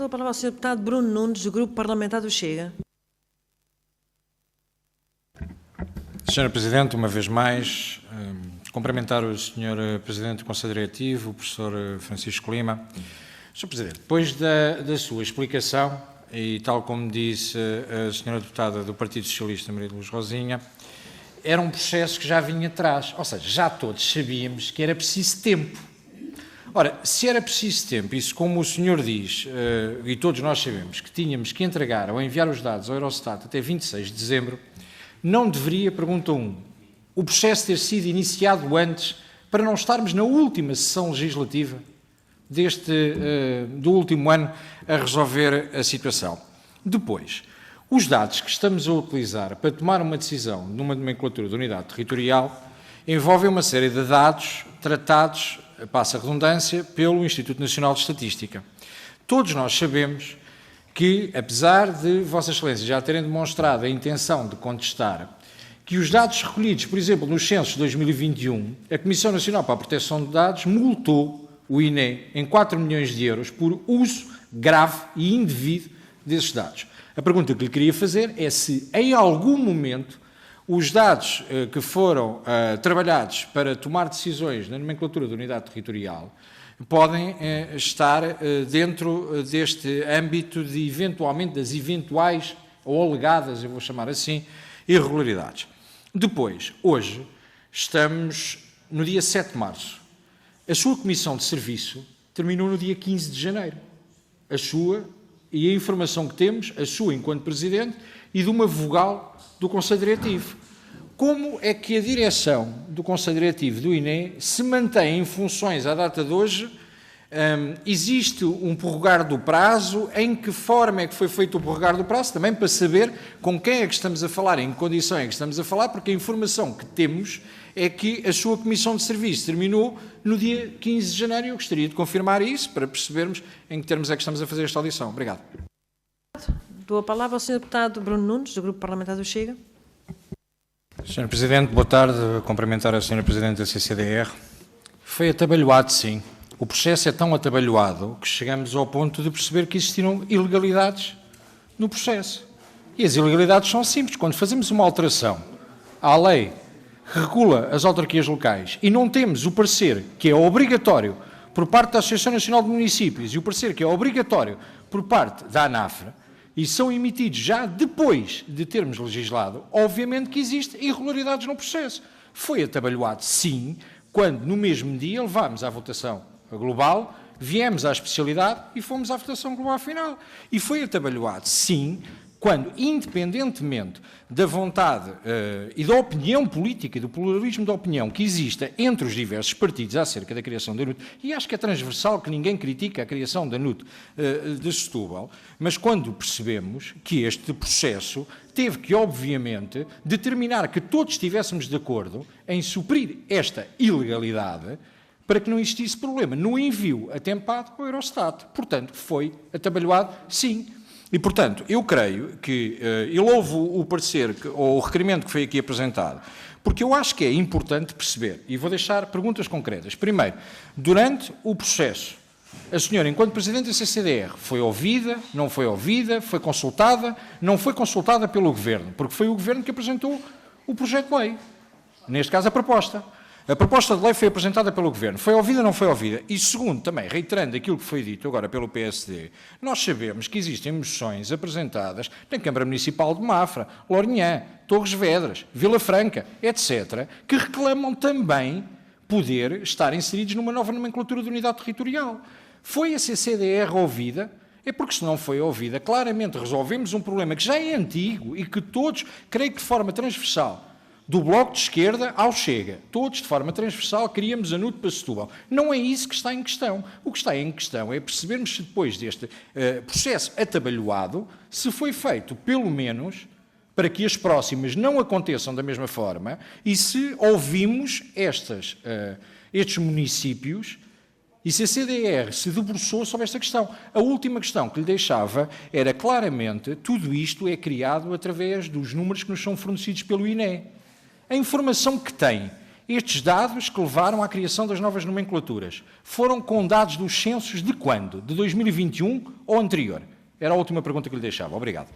Dou a palavra ao Sr. Deputado Bruno Nunes, do Grupo Parlamentar do Chega. Sra. Presidente, uma vez mais, cumprimentar o Sr. Presidente do Conselho Diretivo, o Professor Francisco Lima. Sr. Presidente, depois da sua explicação, e tal como disse a Sra. Deputada do Partido Socialista, Maria de Luz Rosinha, era um processo que já vinha atrás, ou seja, já todos sabíamos que era preciso tempo. Ora, se era preciso tempo, isso como o senhor diz, e todos nós sabemos, que tínhamos que entregar ou enviar os dados ao Eurostat até 26 de dezembro, não deveria, pergunta 1, o processo ter sido iniciado antes para não estarmos na última sessão legislativa do último ano a resolver a situação. Depois, os dados que estamos a utilizar para tomar uma decisão numa nomenclatura de unidade territorial envolvem uma série de dados tratados, passa a redundância, pelo Instituto Nacional de Estatística. Todos nós sabemos que, apesar de Vossa Excelência já terem demonstrado a intenção de contestar que os dados recolhidos, por exemplo, nos censos de 2021, a Comissão Nacional para a Proteção de Dados multou o INE em 4 milhões de euros por uso grave e indevido desses dados. A pergunta que lhe queria fazer é se, em algum momento, os dados que foram trabalhados para tomar decisões na nomenclatura da unidade territorial podem estar dentro deste âmbito de, eventualmente, das eventuais ou alegadas, eu vou chamar assim, irregularidades. Depois, hoje, estamos no dia 7 de março. A sua comissão de serviço terminou no dia 15 de janeiro. A sua, e a informação que temos, a sua enquanto Presidente e de uma vogal do Conselho Diretivo. Como é que a direção do Conselho Diretivo do INE se mantém em funções à data de hoje? Existe um prorrogar do prazo? Em que forma é que foi feito o prorrogar do prazo? Também para saber com quem é que estamos a falar, em que condições é que estamos a falar, porque a informação que temos é que a sua comissão de serviço terminou no dia 15 de janeiro e eu gostaria de confirmar isso para percebermos em que termos é que estamos a fazer esta audição. Obrigado. Dou a palavra ao Sr. Deputado Bruno Nunes, do Grupo Parlamentar do Chega. Sr. Presidente, boa tarde. Cumprimentar a Sra. Presidente da CCDR. Foi atabalhoado, sim. O processo é tão atabalhoado que chegamos ao ponto de perceber que existiram ilegalidades no processo. E as ilegalidades são simples. Quando fazemos uma alteração à lei que regula as autarquias locais e não temos o parecer que é obrigatório por parte da Associação Nacional de Municípios e o parecer que é obrigatório por parte da ANAFRA, e são emitidos já depois de termos legislado, obviamente que existem irregularidades no processo. Foi atabalhoado, sim, quando no mesmo dia levámos à votação global, viemos à especialidade e fomos à votação global final. E foi atabalhoado, sim, quando, independentemente da vontade e da opinião política e do pluralismo da opinião que exista entre os diversos partidos acerca da criação da NUT, e acho que é transversal que ninguém critica a criação da NUT de Setúbal, mas quando percebemos que este processo teve que, obviamente, determinar que todos estivéssemos de acordo em suprir esta ilegalidade para que não existisse problema no envio atempado ao Eurostat. Portanto, foi atabalhoado, sim. E, portanto, eu creio que, e louvo o parecer, ou o requerimento que foi aqui apresentado, porque eu acho que é importante perceber, e vou deixar perguntas concretas. Primeiro, durante o processo, a senhora, enquanto Presidente da CCDR, foi ouvida, não foi ouvida, foi consultada, não foi consultada pelo Governo, porque foi o Governo que apresentou o projeto de lei, neste caso a proposta. A proposta de lei foi apresentada pelo Governo. Foi ouvida ou não foi ouvida? E segundo, também, reiterando aquilo que foi dito agora pelo PSD, nós sabemos que existem moções apresentadas na Câmara Municipal de Mafra, Lourinhã, Torres Vedras, Vila Franca, etc., que reclamam também poder estar inseridos numa nova nomenclatura de unidade territorial. Foi a CCDR ouvida? É porque se não foi ouvida, claramente resolvemos um problema que já é antigo e que todos, creio que de forma transversal, do Bloco de Esquerda ao Chega, todos de forma transversal queríamos a NUT para Setúbal. Não é isso que está em questão. O que está em questão é percebermos se depois deste processo atabalhoado, se foi feito, pelo menos, para que as próximas não aconteçam da mesma forma e se ouvimos estes municípios e se a CDR se debruçou sobre esta questão. A última questão que lhe deixava era claramente tudo isto é criado através dos números que nos são fornecidos pelo INE. A informação que tem Estes dados que levaram à criação das novas nomenclaturas foram com dados dos censos de quando? De 2021 ou anterior? Era a última pergunta que lhe deixava. Obrigado.